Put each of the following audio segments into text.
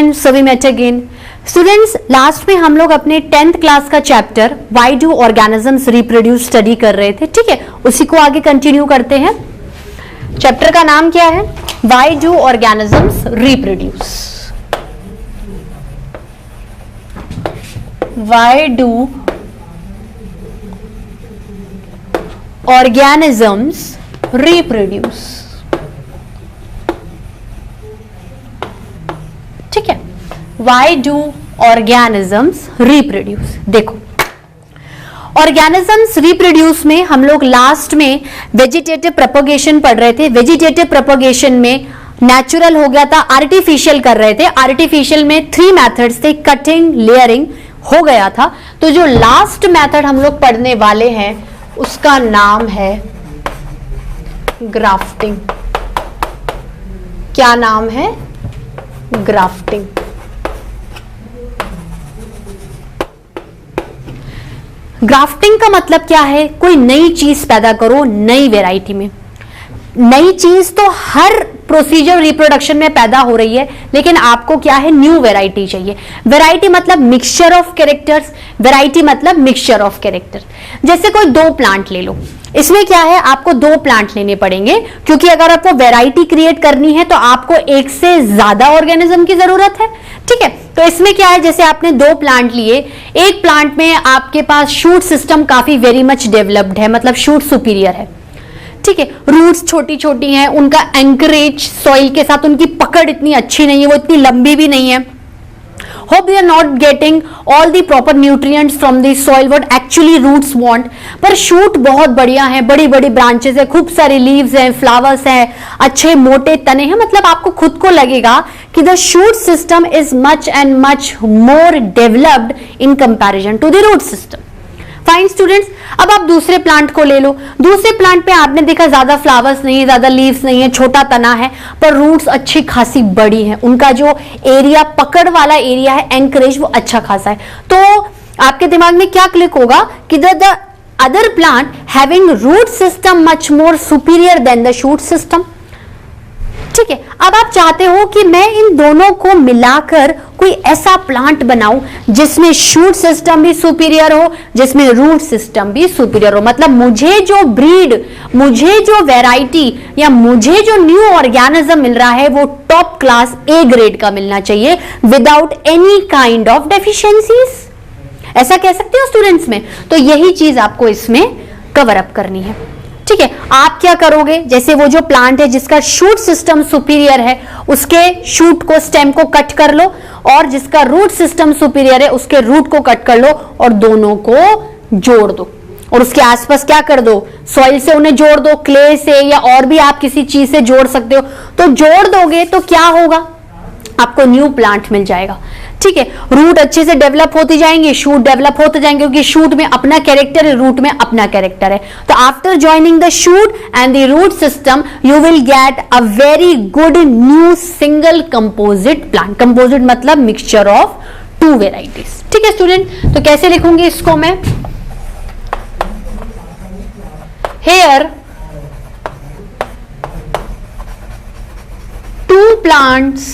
Friends, so we met again. Students, last में हम लोग अपने 10th क्लास का chapter why do organisms reproduce study कर रहे थे, ठीक है। उसी को आगे कंटिन्यू करते हैं। चैप्टर का नाम क्या है? Why do organisms reproduce. Why do organisms reproduce, ठीक है। Why do organisms reproduce? देखो, ऑर्गेनिजम्स रिप्रोड्यूस में हम लोग लास्ट में वेजिटेटिव प्रोपगेशन पढ़ रहे थे। वेजिटेटिव प्रोपगेशन में नेचुरल हो गया था, आर्टिफिशियल कर रहे थे। आर्टिफिशियल में 3 मेथड्स थे, कटिंग, लेयरिंग हो गया था। तो जो लास्ट मेथड हम लोग पढ़ने वाले हैं उसका नाम है ग्राफ्टिंग। क्या नाम है? ग्राफ्टिंग। ग्राफ्टिंग का मतलब क्या है? कोई नई चीज पैदा करो नई वैरायटी में। नई चीज तो हर प्रोसीजर रिप्रोडक्शन में पैदा हो रही है, लेकिन आपको क्या है? न्यू वैरायटी चाहिए। वैरायटी मतलब मिक्सचर ऑफ कैरेक्टर्स, वैरायटी मतलब मिक्सचर ऑफ कैरेक्टर। जैसे कोई 2 प्लांट ले लो, इसमें क्या है? आपको 2 प्लांट लेने पड़ेंगे, क्योंकि अगर आपको वैरायटी क्रिएट करनी है तो आपको एक से ज्यादा ऑर्गेनिज्म की जरूरत है, ठीक है। तो इसमें क्या है? जैसे आपने 2 प्लांट लिए, एक प्लांट में आपके पास शूट सिस्टम काफी वेरी मच डेवलप्ड है, मतलब शूट सुपीरियर है, ठीक है। रूट्स छोटी छोटी हैं, उनका एंकरेज सॉइल के साथ उनकी पकड़ इतनी अच्छी नहीं है, वो इतनी लंबी भी नहीं है। Hope they are not getting all the proper nutrients from the soil what actually roots want. पर शूट बहुत बढ़िया है, बड़ी बड़ी ब्रांचेस है, खूब सारे लीव्स हैं, फ्लावर्स हैं, अच्छे मोटे तने हैं। मतलब आपको खुद को लगेगा कि the shoot system is much and much more developed in comparison to the root system. Fine students, अब आप दूसरे प्लांट को ले लो। दूसरे प्लांट पे आपने देखा ज्यादा फ्लावर्स नहीं है, ज्यादा लीव्स नहीं है, छोटा तना है, पर रूट्स अच्छी खासी बड़ी है। उनका जो एरिया, पकड़ वाला एरिया है, एंकरेज, वो अच्छा खासा है। तो आपके दिमाग में क्या क्लिक होगा कि the other plant having root system much more superior than the shoot system, ठीक है। अब आप चाहते हो कि मैं इन दोनों को मिलाकर कोई ऐसा प्लांट बनाऊं जिसमें शूट सिस्टम भी सुपीरियर हो, जिसमें रूट सिस्टम भी सुपीरियर हो। मतलब मुझे जो ब्रीड, मुझे जो वैरायटी या मुझे जो न्यू ऑर्गेनिज्म मिल रहा है वो टॉप क्लास A ग्रेड का मिलना चाहिए, without any kind of deficiencies. ऐसा कह सकते हो स्टूडेंट्स में। तो यही चीज आपको इसमें कवर अप करनी है, ठीक है। आप क्या करोगे? जैसे वो जो प्लांट है जिसका शूट सिस्टम सुपीरियर है, उसके शूट को, स्टेम को कट कर लो, और जिसका रूट सिस्टम सुपीरियर है उसके रूट को कट कर लो और दोनों को जोड़ दो। और उसके आसपास क्या कर दो? सॉइल से उन्हें जोड़ दो, क्ले से या और भी आप किसी चीज से जोड़ सकते हो। तो जोड़ दोगे तो क्या होगा? आपको न्यू प्लांट मिल जाएगा, ठीक है। रूट अच्छे से डेवलप होती जाएंगे, शूट डेवलप होते जाएंगे, क्योंकि शूट में अपना कैरेक्टर है, रूट में अपना कैरेक्टर है। तो after joining the shoot and the root system you will get a very good new single composite plant. Composite मतलब मिक्सचर ऑफ 2 वेराइटीज, ठीक है स्टूडेंट। तो कैसे लिखूंगी इसको मैं? Here 2 plants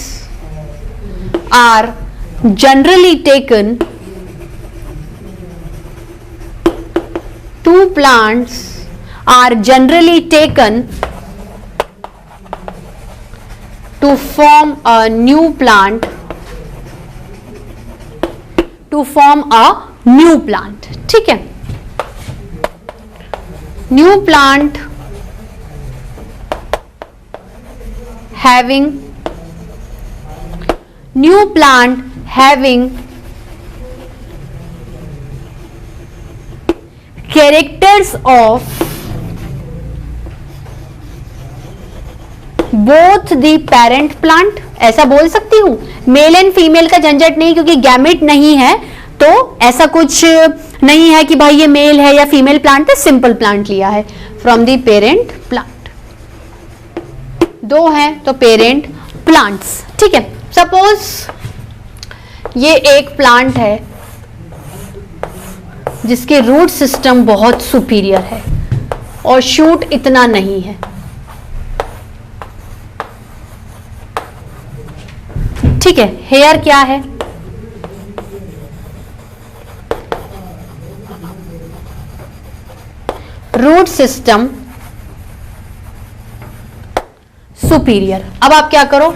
are generally taken, 2 plants are generally taken to form a new plant, to form a new plant, ठीक है। New plant having characters of both the parent plant, ऐसा बोल सकती हूं। मेल एंड फीमेल का झंझट नहीं, क्योंकि गैमेट नहीं है, तो ऐसा कुछ नहीं है कि भाई ये मेल है या फीमेल प्लांट है। सिंपल प्लांट लिया है फ्रॉम द पेरेंट प्लांट। 2 हैं तो पेरेंट प्लांट्स, ठीक है। सपोज ये एक प्लांट है जिसके रूट सिस्टम बहुत सुपीरियर है और शूट इतना नहीं है, ठीक है, हेयर क्या है? Root system superior. अब आप क्या करो,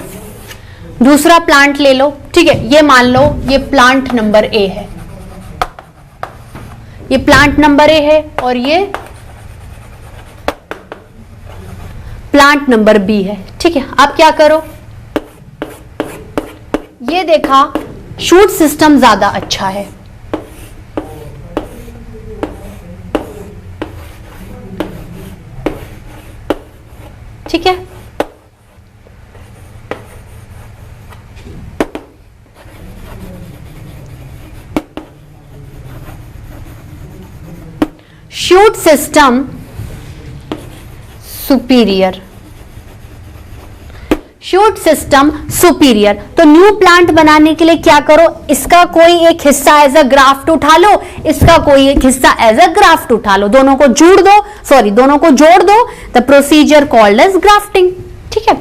दूसरा प्लांट ले लो। ठीक है, ये मान लो ये प्लांट नंबर ए है, ये प्लांट नंबर ए है और ये प्लांट नंबर बी है। ठीक है, आप क्या करो, ये देखा शूट सिस्टम ज्यादा अच्छा है, ठीक है। Shoot system superior, shoot system superior. तो न्यू प्लांट बनाने के लिए क्या करो, इसका कोई एक हिस्सा एज अ ग्राफ्ट उठा लो, इसका कोई एक हिस्सा एज अ ग्राफ्ट उठा लो, दोनों को जोड़ दो, दोनों को जोड़ दो। The procedure called as grafting. ठीक है,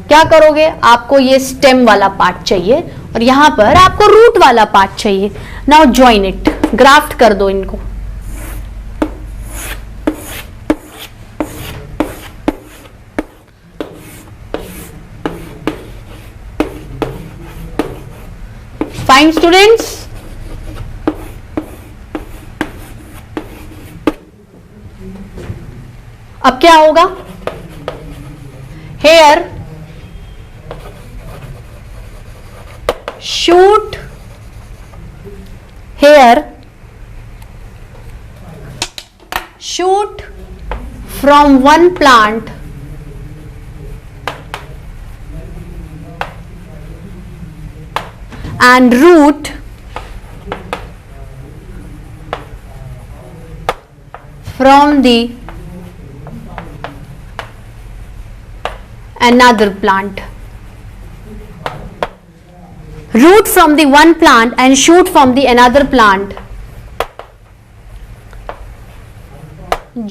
क्या करोगे, आपको ये स्टेम वाला पार्ट चाहिए और यहां पर आपको रूट वाला पार्ट चाहिए। नाउ जॉइन इट, ग्राफ्ट कर दो इनको। फाइन स्टूडेंट्स, अब क्या होगा, here shoot, here shoot from one plant and root from the another plant. Root from the one plant and shoot from the another plant.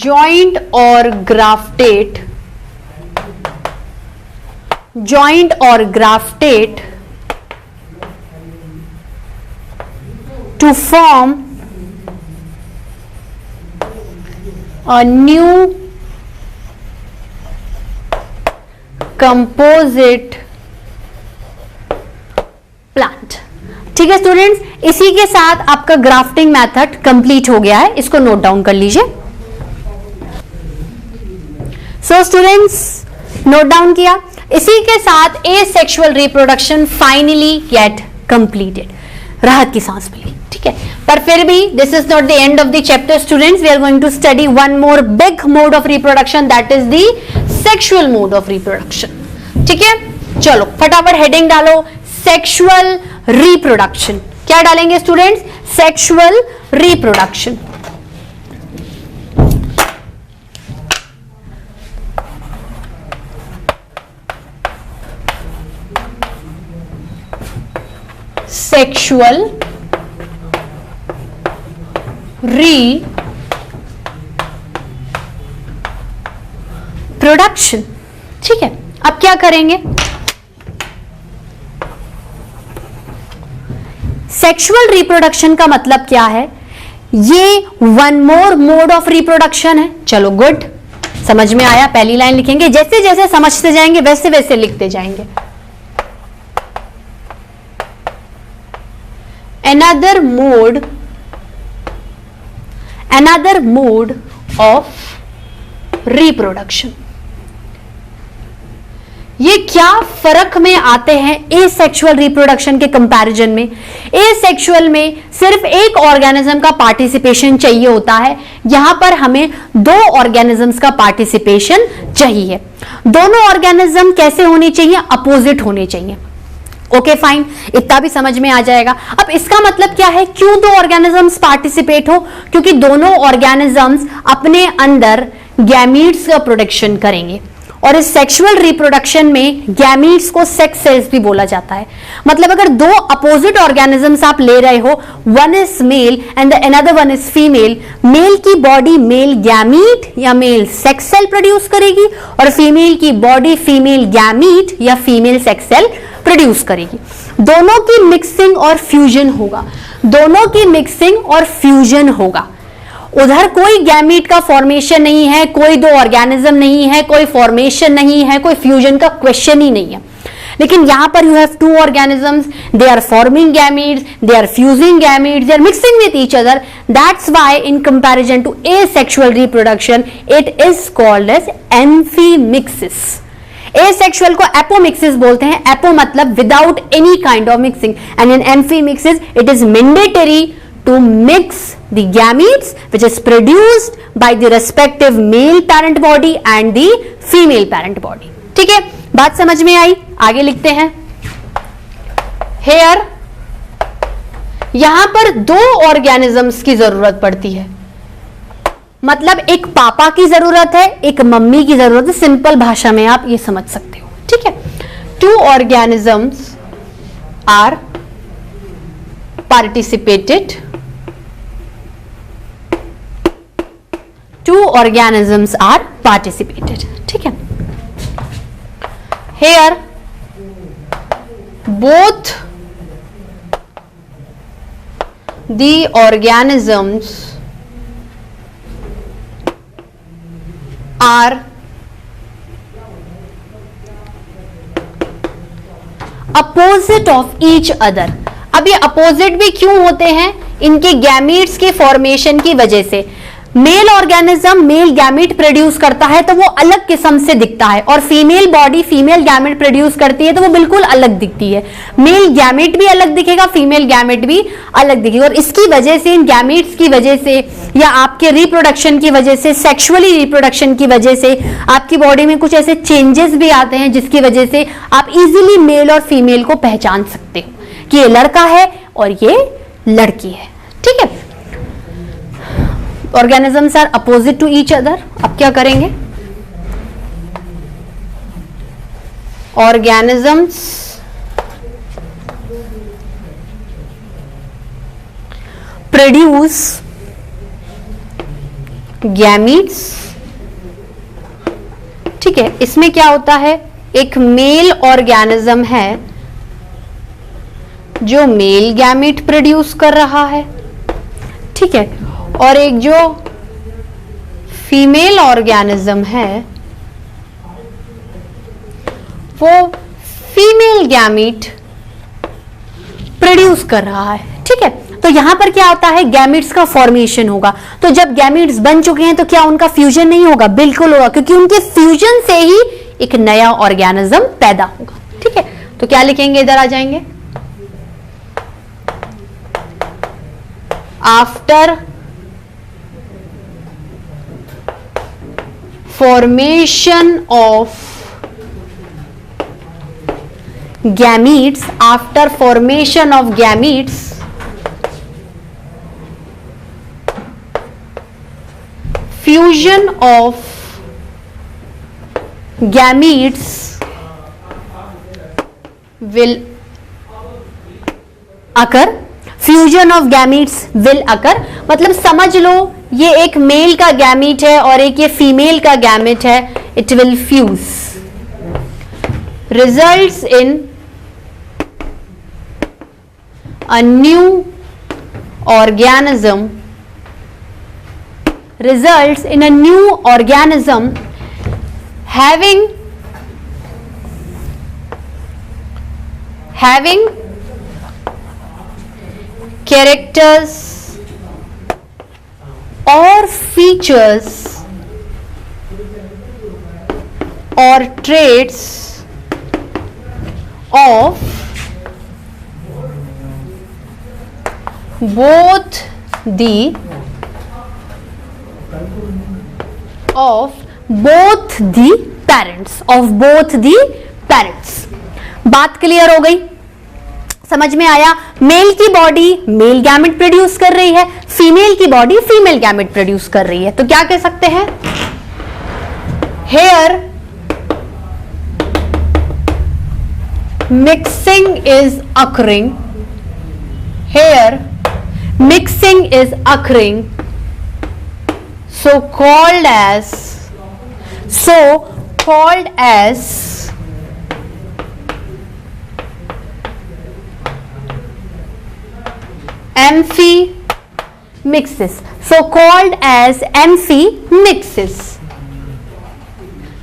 Joined or grafted. Joined or grafted to form a new composite plant। ठीक है students, इसी के साथ आपका grafting method complete हो गया है, इसको नोट डाउन कर लीजिए। सो स्टूडेंट्स, नोट डाउन किया, इसी के साथ asexual reproduction finally get completed, राहत की सांस मिली। ठीक है, पर फिर भी this is not the end of the chapter students, we are going to study one more big mode of reproduction, that is the sexual mode of reproduction. ठीक है, चलो फटाफट हेडिंग डालो, सेक्सुअल रिप्रोडक्शन। क्या डालेंगे students, sexual reproduction. Sexual reproduction. ठीक है, अब क्या करेंगे, सेक्सुअल रिप्रोडक्शन का मतलब क्या है, ये one more mode of reproduction है। चलो गुड, समझ में आया। पहली लाइन लिखेंगे, जैसे जैसे समझते जाएंगे वैसे वैसे लिखते जाएंगे। another mode of reproduction। ये क्या फर्क में आते हैं एसेक्सुअल रिप्रोडक्शन के कंपैरिजन में। एसेक्सुअल में सिर्फ एक ऑर्गेनिज्म का पार्टिसिपेशन चाहिए होता है, यहां पर हमें दो ऑर्गेनिजम्स का पार्टिसिपेशन चाहिए। दोनों ऑर्गेनिज्म कैसे होने चाहिए, अपोजिट होने चाहिए। ओके फाइन, इतना भी समझ में आ जाएगा। अब इसका मतलब क्या है, क्यों दो ऑर्गेनिजम्स पार्टिसिपेट हो, क्योंकि दोनों ऑर्गेनिजम्स अपने अंदर गैमीट्स का प्रोडक्शन करेंगे। और इस सेक्सुअल रिप्रोडक्शन में गैमीट्स को सेक्स सेल्स भी बोला जाता है। मतलब अगर दो अपोजिट ऑर्गेनिजम्स आप ले रहे हो, one is male and the another one is female, male की बॉडी मेल गैमीट या मेल सेक्स सेल प्रोड्यूस करेगी और फीमेल की बॉडी फीमेल गैमीट या फीमेल सेक्स सेल प्रोड्यूस करेगी। दोनों की मिक्सिंग और फ्यूजन होगा, दोनों की मिक्सिंग और फ्यूजन होगा। उधर कोई गैमीट का फॉर्मेशन नहीं है, कोई दो ऑर्गेनिज्म नहीं है, कोई फॉर्मेशन नहीं है, कोई फ्यूजन का क्वेश्चन ही नहीं है। लेकिन यहां पर you have two organisms, they are forming gametes, they are fusing gametes, they are mixing with each other. That's why in comparison to asexual reproduction it is called as amphimixis. Asexual को apomixis बोलते हैं। Apo मतलब without any kind of mixing, and in amphimixis it is mandatory to mix the gametes which is produced by the respective male parent body and the female parent body। ठीक है, बात समझ में आई? आगे लिखते हैं। Here यहां पर दो ऑर्गेनिजम्स की जरूरत पड़ती है, मतलब एक पापा की जरूरत है, एक मम्मी की जरूरत है। सिंपल भाषा में आप ये समझ सकते हो। ठीक है, two organisms are participated, two organisms are participated। ठीक है, here both the organisms are opposite of each other। अब ये अपोजिट भी क्यों होते हैं? इनके गैमीट्स के फॉर्मेशन की वजह से। Male organism male gamete produce करता है तो वो अलग किस्म से दिखता है, और female body female gamete produce करती है तो वो बिल्कुल अलग दिखती है। मेल गैमीट भी अलग दिखेगा, फीमेल गैमीट भी अलग दिखेगा, और इसकी वजह से, इन गैमीट्स की वजह से या आपके रिप्रोडक्शन की वजह से, सेक्सुअली रिप्रोडक्शन की वजह से आपकी बॉडी में कुछ ऐसे चेंजेस भी आते हैं जिसकी वजह से आप इजीली मेल और फीमेल को पहचान सकते हो कि ये लड़का है और ये लड़की है। ठीक है, organisms are opposite to each other. अब क्या करेंगे? Organisms produce gametes. ठीक है, इसमें क्या होता है? एक मेल ऑर्गेनिज्म है जो मेल गैमीट प्रोड्यूस कर रहा है, ठीक है, और एक जो फीमेल ऑर्गेनिज्म है वो फीमेल गैमीट प्रोड्यूस कर रहा है। ठीक है, तो यहां पर क्या होता है? गैमीट्स का फॉर्मेशन होगा। तो जब गैमीट्स बन चुके हैं तो क्या उनका फ्यूजन नहीं होगा? बिल्कुल होगा, क्योंकि उनके फ्यूजन से ही एक नया ऑर्गेनिज्म पैदा होगा। ठीक है, तो क्या लिखेंगे? इधर आ जाएंगे। After formation of gametes, after formation of gametes, fusion of gametes will occur। Fusion of gametes will occur, मतलब समझ लो ये एक मेल का गैमीट है और एक ये फीमेल का गैमीट है। It will fuse, results in a new organism, results in a new organism having characters or features or traits of both the parents। बात क्लियर हो गई? समझ में आया? मेल की बॉडी मेल गैमेट प्रोड्यूस कर रही है, फीमेल की बॉडी फीमेल गैमेट प्रोड्यूस कर रही है। तो क्या कह सकते हैं? Here mixing is occurring here, mixing is occurring, so called as amphi mixes, so called as amphi mixes.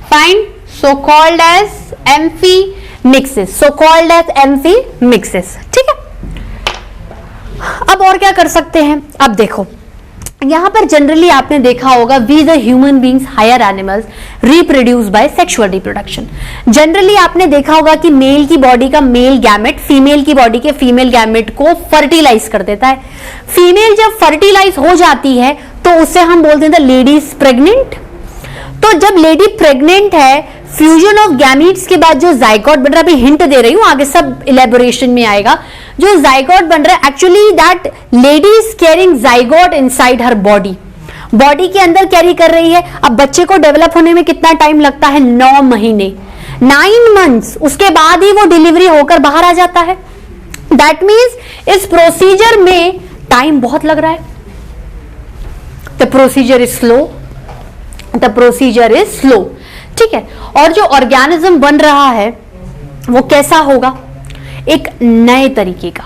Fine, so called as amphi mixes, so called as amphi mixes. ठीक है, अब और क्या कर सकते हैं? अब देखो यहां पर जनरली आपने देखा होगा we the human beings higher animals reproduce by sexual reproduction. Generally आपने देखा होगा कि मेल की बॉडी का मेल गैमेट फीमेल की बॉडी के फीमेल गैमेट को फर्टिलाइज कर देता है. फीमेल जब फर्टिलाइज हो जाती है तो उसे हम बोलते हैं द लेडी इज प्रेग्नेंट. तो जब लेडी प्रेग्नेंट है, फ्यूजन ऑफ गैमीट्स के बाद जो जाइगोट बन रहा है, अभी हिंट दे रही हूं, आगे सब इलेबोरेशन में आएगा, जो जाइगोट बन रहा है actually that lady is carrying zygote inside her body, body के अंदर कैरी कर रही है. अब बच्चे को डेवलप होने में कितना टाइम लगता है? 9 महीने, 9 मंथ्स. उसके बाद ही वो डिलीवरी होकर बाहर आ जाता है. दैट मीन्स इस प्रोसीजर में टाइम बहुत लग रहा है. The procedure is slow, the procedure is slow. ठीक है, और जो ऑर्गेनिज्म बन रहा है वो कैसा होगा? एक नए तरीके का.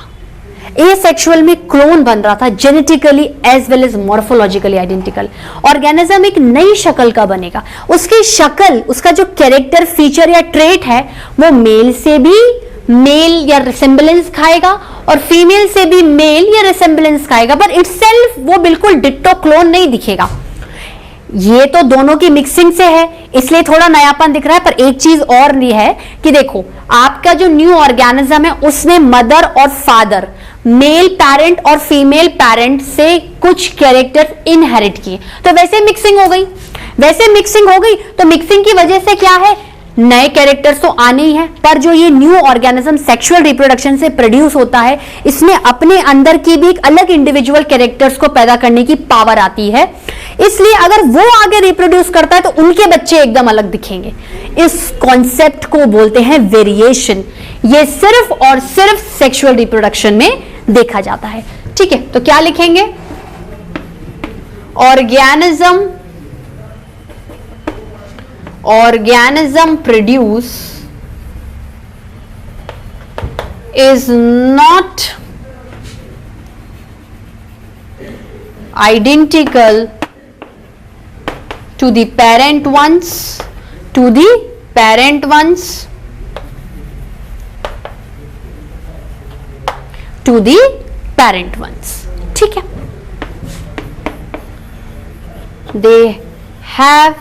एसेक्सुअल में क्लोन बन रहा था, genetically as well as morphologically identical. Organism एक नई शक्ल का बनेगा. उसकी शक्ल, उसका जो कैरेक्टर फीचर या ट्रेट है वो मेल से भी मेल या रिसेम्बलेंस खाएगा और फीमेल से भी मेल या रिसेम्बलेंस खाएगा, पर इटसेल्फ वो बिल्कुल डिट्टो क्लोन नहीं दिखेगा. ये तो दोनों की मिक्सिंग से है इसलिए थोड़ा नयापन दिख रहा है. पर एक चीज और भी है कि देखो आपका जो न्यू ऑर्गेनिज्म है उसने मदर और फादर, मेल पेरेंट और फीमेल पेरेंट से कुछ कैरेक्टर इनहेरिट किए, तो वैसे मिक्सिंग हो गई. तो मिक्सिंग की वजह से क्या है? नए कैरेक्टर्स तो आने ही हैं, पर जो ये न्यू ऑर्गेनिज्म सेक्सुअल रिप्रोडक्शन से प्रोड्यूस होता है इसमें अपने अंदर की भी एक अलग इंडिविजुअल कैरेक्टर्स को पैदा करने की पावर आती है. इसलिए अगर वो आगे रिप्रोड्यूस करता है तो उनके बच्चे एकदम अलग दिखेंगे. इस कॉन्सेप्ट को बोलते हैं वेरिएशन. ये सिर्फ और सिर्फ सेक्सुअल रिप्रोडक्शन में देखा जाता है. ठीक है, तो क्या लिखेंगे? organism produce is not identical to the parent ones, ठीक है. they have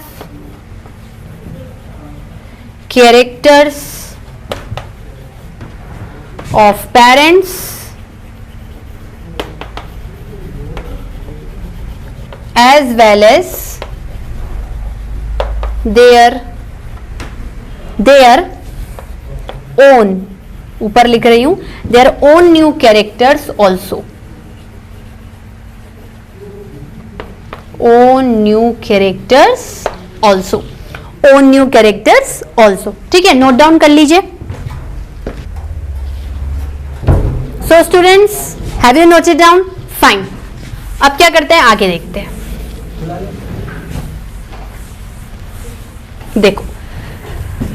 characters of parents as well as their own, ऊपर लिख रही हूं, their own new characters also, own new characters also. ठीक है, नोट डाउन कर लीजिए. So students, have you noted down? Fine. अब क्या करते हैं, आगे देखते हैं. देखो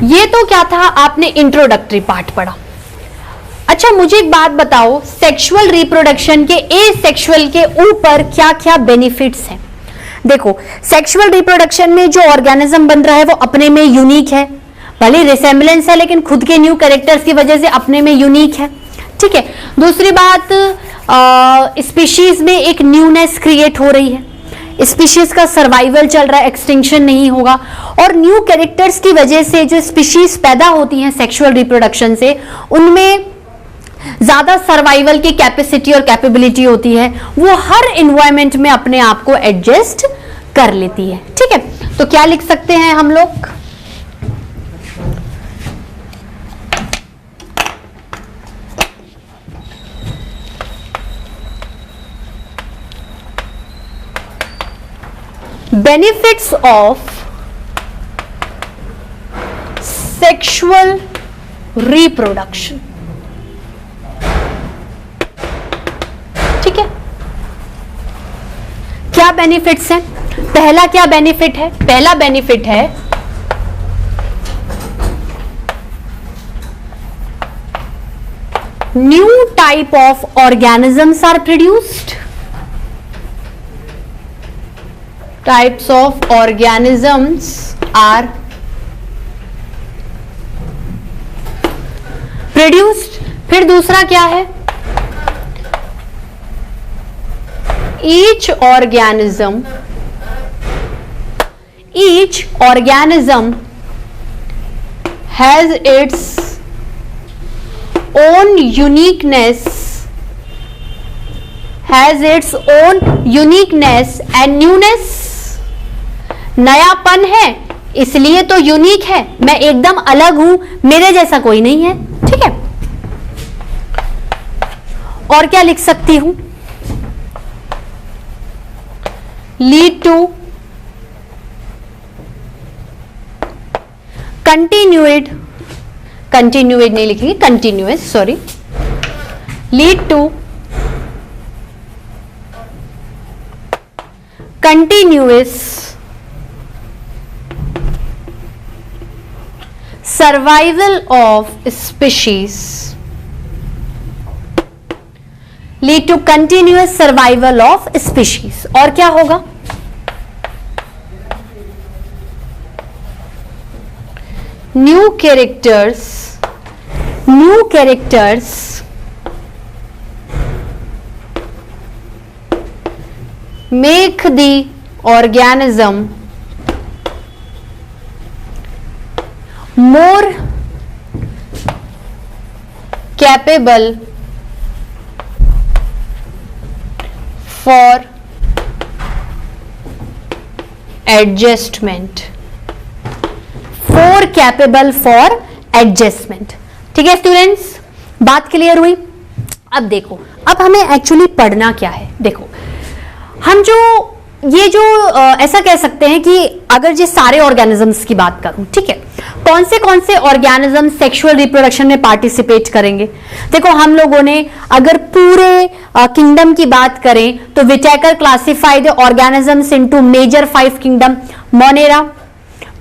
ये तो क्या था, आपने इंट्रोडक्टरी पार्ट पढ़ा. अच्छा मुझे एक बात बताओ, सेक्सुअल रिप्रोडक्शन के एसेक्सुअल के ऊपर क्या क्या बेनिफिट्स हैं? देखो सेक्सुअल रिप्रोडक्शन में जो ऑर्गेनिज्म बन रहा है वो अपने में यूनिक है, भले रिसेम्बलेंस है लेकिन खुद के न्यू कैरेक्टर्स की वजह से अपने में यूनिक है. ठीक है, दूसरी बात स्पीशीज में एक न्यूनेस क्रिएट हो रही है, स्पीशीज का सर्वाइवल चल रहा है, एक्सटिंक्शन नहीं होगा. और न्यू कैरेक्टर्स की वजह से जो स्पीशीज पैदा होती हैं सेक्सुअल रिप्रोडक्शन से, उनमें ज्यादा सर्वाइवल की कैपेसिटी और कैपेबिलिटी होती है, वो हर एनवायरनमेंट में अपने आप को एडजस्ट कर लेती है. ठीक है, तो क्या लिख सकते हैं हम लोग? Benefits of sexual reproduction. ठीक है, क्या बेनिफिट्स हैं? पहला क्या बेनिफिट है? पहला बेनिफिट है new type of organisms are produced. Types of organisms are produced. फिर दूसरा क्या है? each organism has its own uniqueness and newness। नयापन है इसलिए तो यूनिक है, मैं एकदम अलग हूं, मेरे जैसा कोई नहीं है। ठीक है, और क्या लिख सकती हूं? लीड टू कंटिन्यूड नहीं लिखेंगे, continuous, sorry, lead to continuous survival of species. Lead to continuous survival of species. और क्या होगा? New characters make the organism more capable for adjustment। ठीक है स्टूडेंट्स, बात क्लियर हुई? अब देखो, अब हमें एक्चुअली पढ़ना क्या है। देखो, हम ऐसा कह सकते हैं कि अगर ये सारे ऑर्गेनिजम्स की बात करूं, ठीक है, कौन से ऑर्गेनिज्म सेक्सुअल रिप्रोडक्शन में पार्टिसिपेट करेंगे? देखो, हम लोगों ने अगर पूरे किंगडम की बात करें तो Whittaker classified the organisms into major 5 kingdom: monera,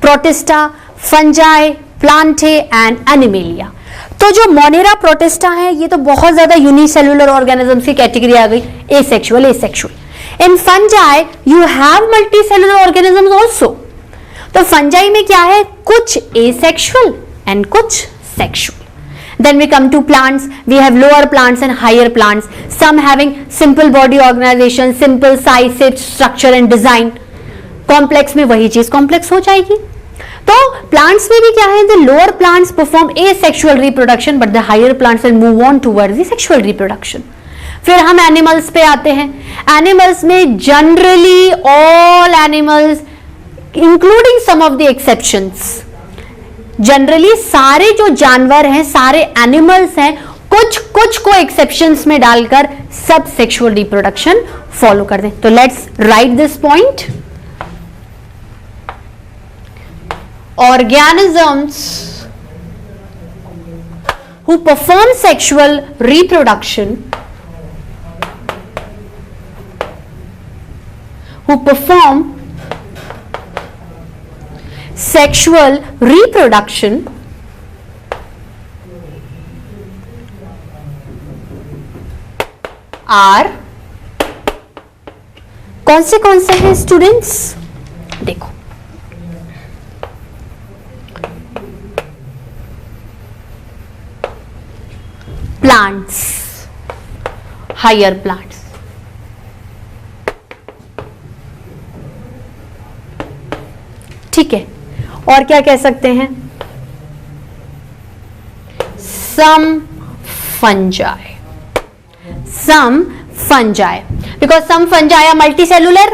protista, fungi, plantae and animalia. तो जो मोनेरा, प्रोटिस्टा है, ये तो बहुत ज्यादा यूनिसेल्युलर ऑर्गेनिजम्स की कैटेगरी आ गई, asexual. In fungi you have multicellular organisms also. तो फंजाई में क्या है? कुछ एसेक्सुअल एंड कुछ sexual. Then we come to plants. We have lower plants and higher plants. Some having simple body organization, simple size, shape, structure and design. Complex में वही चीज complex हो जाएगी। तो plants में भी क्या है? The lower plants perform asexual reproduction, but the higher plants will move on towards the sexual reproduction. फिर हम एनिमल्स पे आते हैं। एनिमल्स में generally all animals including some of the exceptions, generally सारे जो जानवर हैं, सारे एनिमल्स हैं, कुछ को एक्सेप्शंस में डालकर सब सेक्सुअल रिप्रोडक्शन फॉलो कर दें। तो let's write this point. Organisms who perform sexual reproduction who perform sexual reproduction are कौन से हैं स्टूडेंट्स? देखो, प्लांट्स, हायर प्लांट्स, ठीक है, और क्या कह सकते हैं? Some fungi, because some fungi are multicellular,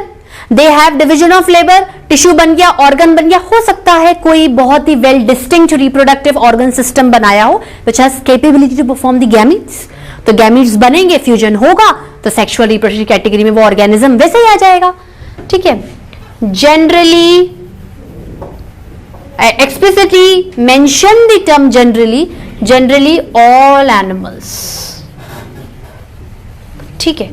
they have division of labour, tissue बन गया, ऑर्गन बन गया। हो सकता है कोई बहुत ही well distinct reproductive organ system बनाया हो which has capability to perform the gametes. तो गैमीट्स बनेंगे, फ्यूजन होगा, तो सेक्सुअल रिप्रोडक्शन कैटेगरी में वो ऑर्गेनिज्म वैसे ही आ जाएगा। ठीक है, generally explicitly mention the term generally generally all animals. ठीक है,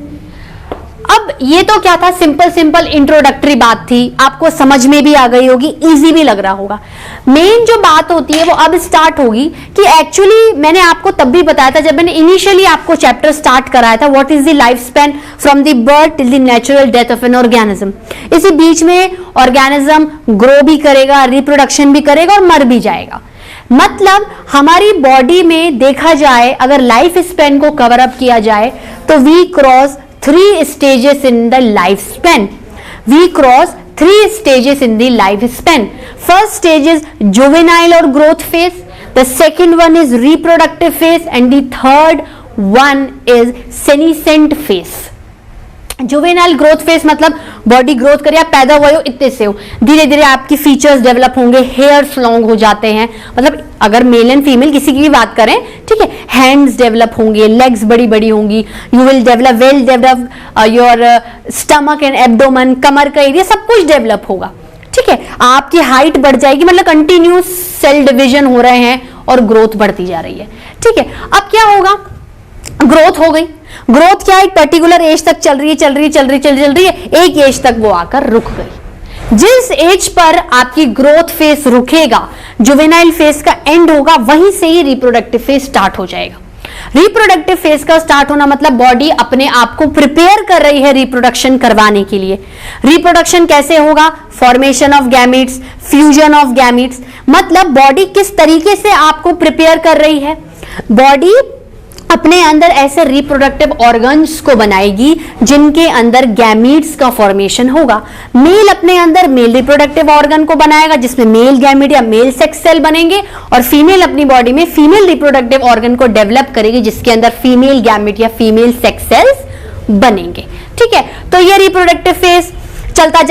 अब ये तो क्या था, सिंपल इंट्रोडक्टरी बात थी, आपको समझ में भी आ गई होगी, इजी भी लग रहा होगा। मेन जो बात होती है वो अब स्टार्ट होगी कि एक्चुअली मैंने आपको तब भी बताया था जब मैंने इनिशियली आपको चैप्टर स्टार्ट कराया था, what is the life span from the birth till the natural death of an organism. इसी बीच में ऑर्गेनिज्म ग्रो भी करेगा, रिप्रोडक्शन भी करेगा और मर भी जाएगा। मतलब हमारी बॉडी में देखा जाए, अगर लाइफ स्पैन को कवर अप किया जाए तो we cross 3 stages in the lifespan. We cross 3 stages in the lifespan. First stage is juvenile or growth phase. The second one is reproductive phase, and the third one is senescent phase. Juvenile growth phase मतलब body growth करिए, आप पैदा हुए हो इतने से हो, धीरे धीरे आपकी फीचर्स डेवलप होंगे, हेयर्स लॉन्ग हो जाते हैं, मतलब अगर मेल एंड फीमेल किसी की भी बात करें, ठीक है, हैंड्स डेवलप होंगे, लेग्स बड़ी बड़ी होंगी, you will develop your stomach and abdomen, कमर का एरिया सब कुछ डेवलप होगा। ठीक है, आपकी हाइट बढ़ जाएगी, मतलब कंटिन्यूस सेल डिविजन हो रहे हैं और ग्रोथ बढ़ती जा रही है। ठीक है, अब क्या होगा, ग्रोथ हो गई, ग्रोथ क्या एक पर्टिकुलर एज तक चल रही है, एक एज तक वो आकर रुक गई। जिस एज पर आपकी ग्रोथ फेज रुकेगा, जुवेनाइल फेज का एंड होगा, वहीं से ही रिप्रोडक्टिव फेज स्टार्ट हो जाएगा। रिप्रोडक्टिव फेज का स्टार्ट होना मतलब बॉडी अपने आप को प्रिपेयर कर रही है रिप्रोडक्शन करवाने के लिए। रिप्रोडक्शन कैसे होगा, formation of gametes, fusion of gametes, मतलब बॉडी किस तरीके से आपको प्रिपेयर कर रही है। बॉडी अपने अंदर ऐसे रिप्रोडक्टिव ऑर्गन्स को बनाएगी जिनके अंदर गैमीट्स का फॉर्मेशन होगा। मेल अपने अंदर मेल रिप्रोडक्टिव ऑर्गन को बनाएगा जिसमें मेल गैमीट या मेल सेक्स सेल बनेंगे, और फीमेल अपनी बॉडी में फीमेल रिप्रोडक्टिव ऑर्गन को डेवलप करेगी जिसके अंदर फीमेल गैमीट या फीमेल सेक्स सेल्स बनेंगे। ठीक है, तो ये रिप्रोडक्टिव फेज चलता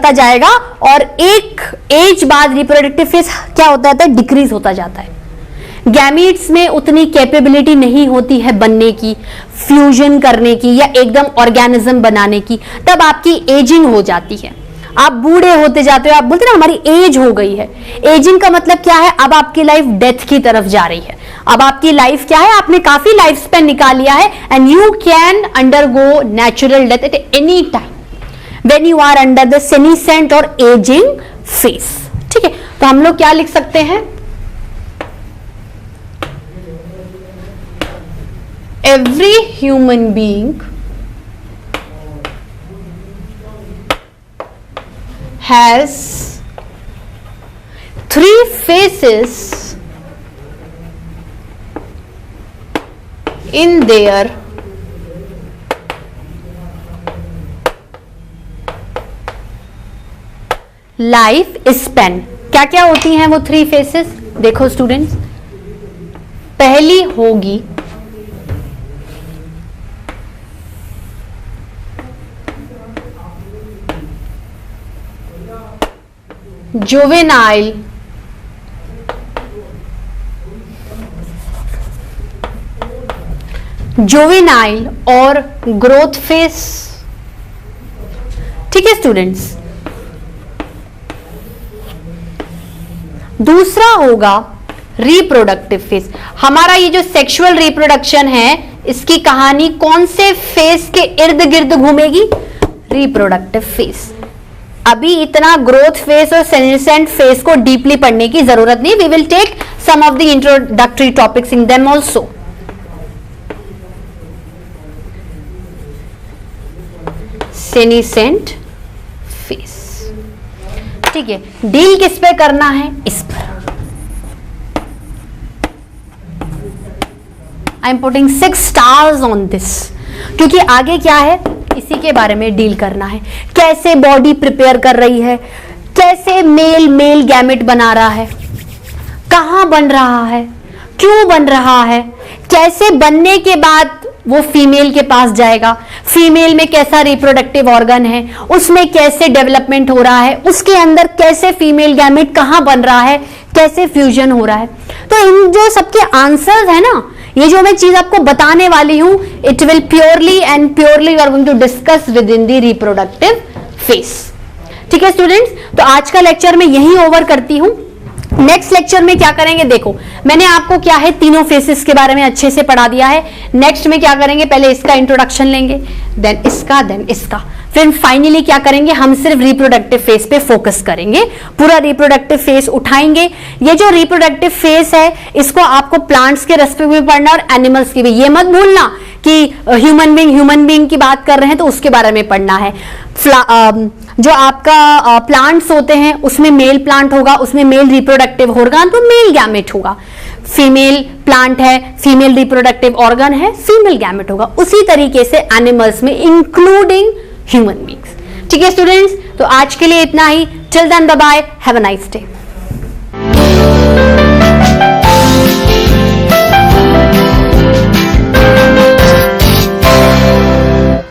जाएगा और एक एज बाद रिप्रोडक्टिव फेज क्या होता है, डिक्रीज होता जाता है। गैमीट्स में उतनी कैपेबिलिटी नहीं होती है बनने की, फ्यूजन करने की या एकदम ऑर्गेनिज्म बनाने की, तब आपकी एजिंग हो जाती है, आप बूढ़े होते जाते हो, आप बोलते ना हमारी एज हो गई है। एजिंग का मतलब क्या है, अब आपकी लाइफ डेथ की तरफ जा रही है, अब आपकी लाइफ क्या है, आपने काफी लाइफ स्पेन निकाल लिया है, and you can undergo natural death at any time when you are under the senescent और एजिंग फेज। ठीक है, तो हम लोग क्या लिख सकते हैं, every human being has 3 phases in their life span. क्या क्या होती हैं वो 3 फेसेस, देखो स्टूडेंट्स, पहली होगी जुवेनाइल और ग्रोथ फेज। ठीक है स्टूडेंट्स, दूसरा होगा रिप्रोडक्टिव फेज। हमारा ये जो सेक्सुअल रिप्रोडक्शन है इसकी कहानी कौन से फेज के इर्द गिर्द घूमेगी, रिप्रोडक्टिव फेज। अभी इतना ग्रोथ फेज और सेनेसेंट फेज को डीपली पढ़ने की जरूरत नहीं, we will take some of the introductory topics in them also. Senescent phase, ठीक है, डील किस पे करना है, इस पर। I am putting 6 stars on this, क्योंकि आगे क्या है इसी के बारे में डील करना है। कैसे बॉडी प्रिपेयर कर रही है, कैसे मेल गैमेट बना रहा है, कहां बन रहा है, क्यों बन रहा है, कैसे बनने के बाद वो फीमेल के पास जाएगा, फीमेल में कैसा रिप्रोडक्टिव ऑर्गन है, उसमें कैसे डेवलपमेंट हो रहा है, उसके अंदर कैसे फीमेल गैमेट कहां बन रहा है, कैसे फ्यूजन हो रहा है। तो इन जो सबके आंसर्स है ना, ये जो मैं चीज आपको बताने वाली हूं, it will purely we are going to discuss with in the reproductive phase. ठीक है स्टूडेंट्स, तो आज का लेक्चर मैं यही ओवर करती हूं। नेक्स्ट लेक्चर में क्या करेंगे, देखो मैंने आपको क्या है तीनों फेसेस के बारे में अच्छे से पढ़ा दिया है। नेक्स्ट में क्या करेंगे, पहले इसका इंट्रोडक्शन लेंगे, देन इसका, देन इसका, फिर फाइनली क्या करेंगे, हम सिर्फ रिप्रोडक्टिव फेस पे फोकस करेंगे, पूरा रिप्रोडक्टिव फेस उठाएंगे। ये जो रिप्रोडक्टिव फेस है इसको आपको प्लांट्स के रेस्पेक्ट में पढ़ना और एनिमल्स की भी। ये मत भूलना कि ह्यूमन बीइंग की बात कर रहे हैं तो उसके बारे में पढ़ना है। जो आपका प्लांट्स होते हैं उसमें मेल प्लांट होगा, उसमें मेल रिप्रोडक्टिव ऑर्गन तो मेल गैमेट होगा। फीमेल प्लांट है, फीमेल रिप्रोडक्टिव ऑर्गन है, फीमेल गैमेट होगा। उसी तरीके से एनिमल्स में इंक्लूडिंग ह्यूमन बीइंग्स। ठीक है स्टूडेंट्स, तो आज के लिए इतना ही। Till then bye bye, have a nice day.